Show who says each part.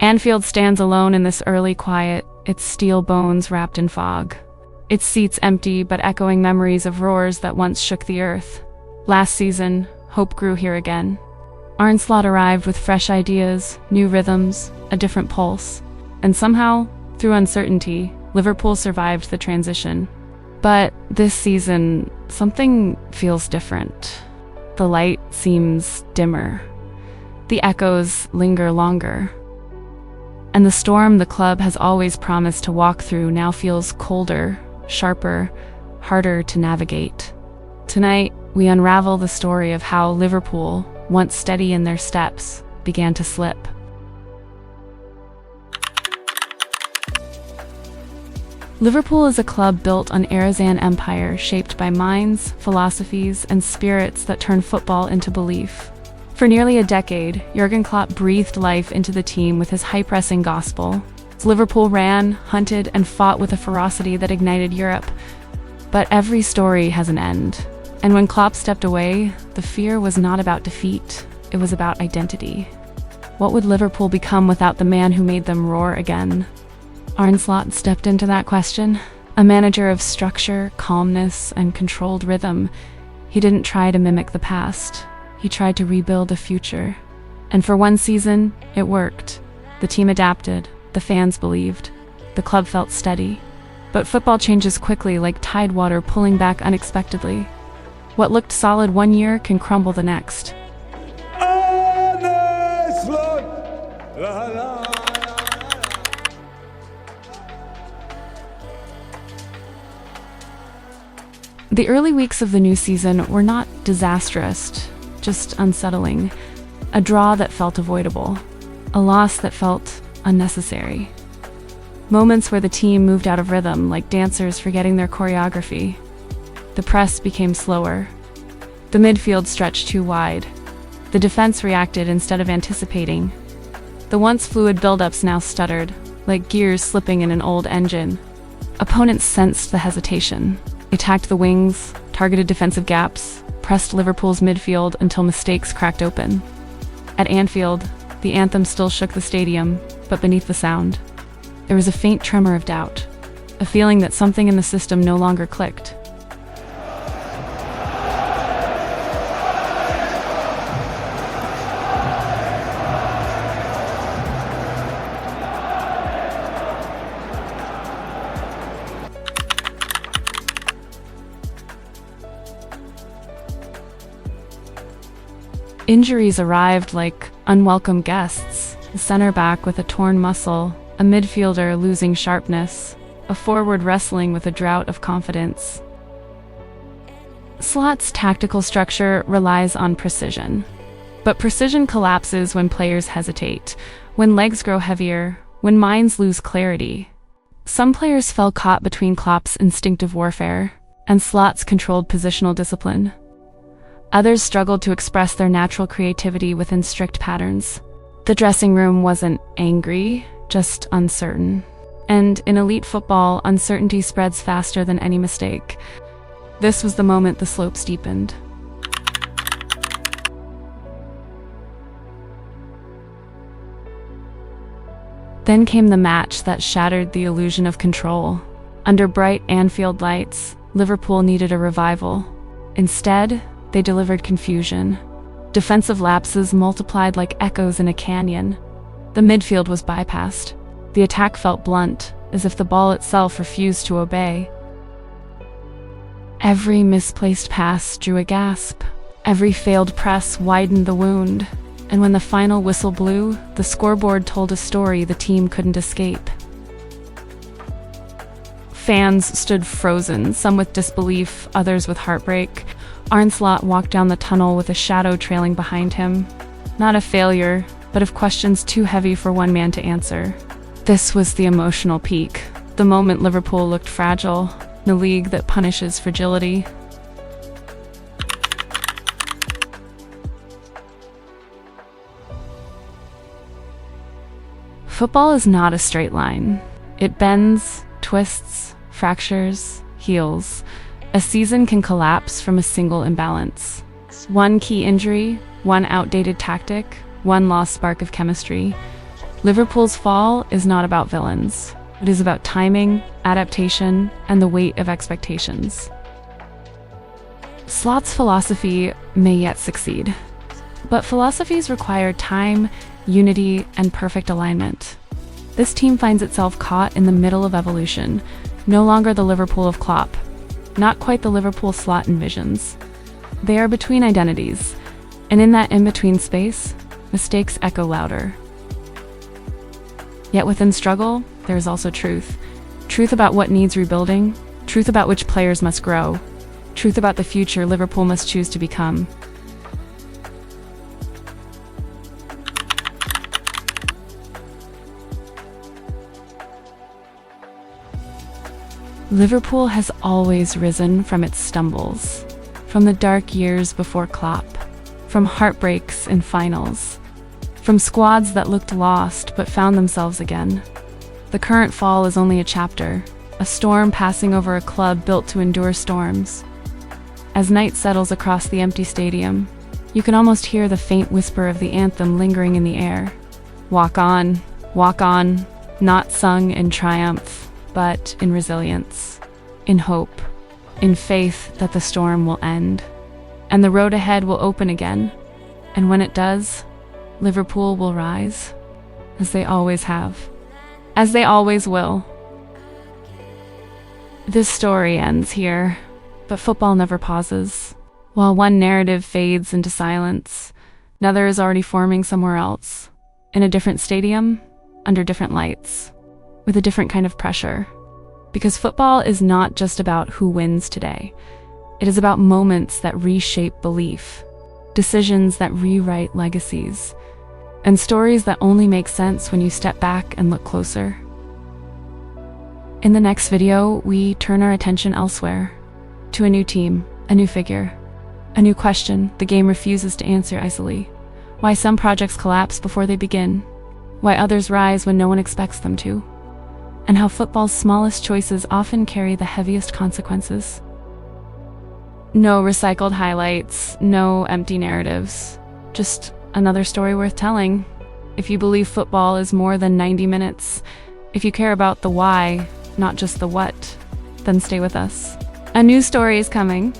Speaker 1: Anfield stands alone in this early quiet, its steel bones wrapped in fog. Its seats empty but echoing memories of roars that once shook the earth. Last season, hope grew here again. Arne Slot arrived with fresh ideas, new rhythms, a different pulse. And somehow, through uncertainty, Liverpool survived the transition. But this season, something feels different. The light seems dimmer. The echoes linger longer. And the storm the club has always promised to walk through now feels colder, sharper, harder to navigate. Tonight, we unravel the story of how Liverpool, once steady in their steps, began to slip. Liverpool is a club built on Arazan empire shaped by minds, philosophies, and spirits that turn football into belief. For nearly a decade, Jurgen Klopp breathed life into the team with his high-pressing gospel. Liverpool ran, hunted, and fought with a ferocity that ignited Europe. But every story has an end. And when Klopp stepped away, the fear was not about defeat, it was about identity. What would Liverpool become without the man who made them roar again? Arne Slot stepped into that question. A manager of structure, calmness, and controlled rhythm. He didn't try to mimic the past. He tried to rebuild a future. And for one season, it worked. The team adapted, the fans believed, the club felt steady. But football changes quickly like tidewater pulling back unexpectedly. What looked solid one year can crumble the next.
Speaker 2: Arne Slot! La, la.
Speaker 1: The early weeks of the new season were not disastrous, just unsettling. A draw that felt avoidable. A loss that felt unnecessary. Moments where the team moved out of rhythm, like dancers forgetting their choreography. The press became slower. The midfield stretched too wide. The defense reacted instead of anticipating. The once fluid build-ups now stuttered, like gears slipping in an old engine. Opponents sensed the hesitation. They attacked the wings, targeted defensive gaps, pressed Liverpool's midfield until mistakes cracked open. At Anfield, the anthem still shook the stadium, but beneath the sound, there was a faint tremor of doubt, a feeling that something in the system no longer clicked. Injuries arrived like unwelcome guests. A center back with a torn muscle, a midfielder losing sharpness, a forward wrestling with a drought of confidence. Slot's tactical structure relies on precision. But precision collapses when players hesitate, when legs grow heavier, when minds lose clarity. Some players fell caught between Klopp's instinctive warfare and Slot's controlled positional discipline. Others struggled to express their natural creativity within strict patterns. The dressing room wasn't angry, just uncertain. And in elite football, uncertainty spreads faster than any mistake. This was the moment the slope steepened. Then came the match that shattered the illusion of control. Under bright Anfield lights, Liverpool needed a revival. Instead, they delivered confusion. Defensive lapses multiplied like echoes in a canyon. The midfield was bypassed. The attack felt blunt, as if the ball itself refused to obey. Every misplaced pass drew a gasp. Every failed press widened the wound. And when the final whistle blew, the scoreboard told a story the team couldn't escape. Fans stood frozen, some with disbelief, others with heartbreak. Arne Slot walked down the tunnel with a shadow trailing behind him. Not a failure, but of questions too heavy for one man to answer. This was the emotional peak, the moment Liverpool looked fragile, the league that punishes fragility. Football is not a straight line. It bends, twists, fractures, heals. A season can collapse from a single imbalance. One key injury, one outdated tactic, one lost spark of chemistry. Liverpool's fall is not about villains. It is about timing, adaptation, and the weight of expectations. Slot's philosophy may yet succeed, but philosophies require time, unity, and perfect alignment. This team finds itself caught in the middle of evolution, no longer the Liverpool of Klopp, not quite the Liverpool Slot envisions. They are between identities, and in that in-between space, mistakes echo louder. Yet within struggle, there is also truth. Truth about what needs rebuilding, truth about which players must grow, truth about the future Liverpool must choose to become. Liverpool has always risen from its stumbles, from the dark years before Klopp, from heartbreaks in finals, from squads that looked lost but found themselves again. The current fall is only a chapter, a storm passing over a club built to endure storms. As night settles across the empty stadium, you can almost hear the faint whisper of the anthem lingering in the air. Walk on, not sung in triumph, but in resilience, in hope, in faith that the storm will end, and the road ahead will open again. And when it does, Liverpool will rise, as they always have, as they always will. This story ends here, but football never pauses. While one narrative fades into silence, another is already forming somewhere else, in a different stadium, under different lights, with a different kind of pressure. Because football is not just about who wins today. It is about moments that reshape belief, decisions that rewrite legacies, and stories that only make sense when you step back and look closer. In the next video, we turn our attention elsewhere, to a new team, a new figure, a new question the game refuses to answer icily. Why some projects collapse before they begin, why others rise when no one expects them to, and how football's smallest choices often carry the heaviest consequences. No recycled highlights, no empty narratives, just another story worth telling. If you believe football is more than 90 minutes, if you care about the why, not just the what, then stay with us. A new story is coming.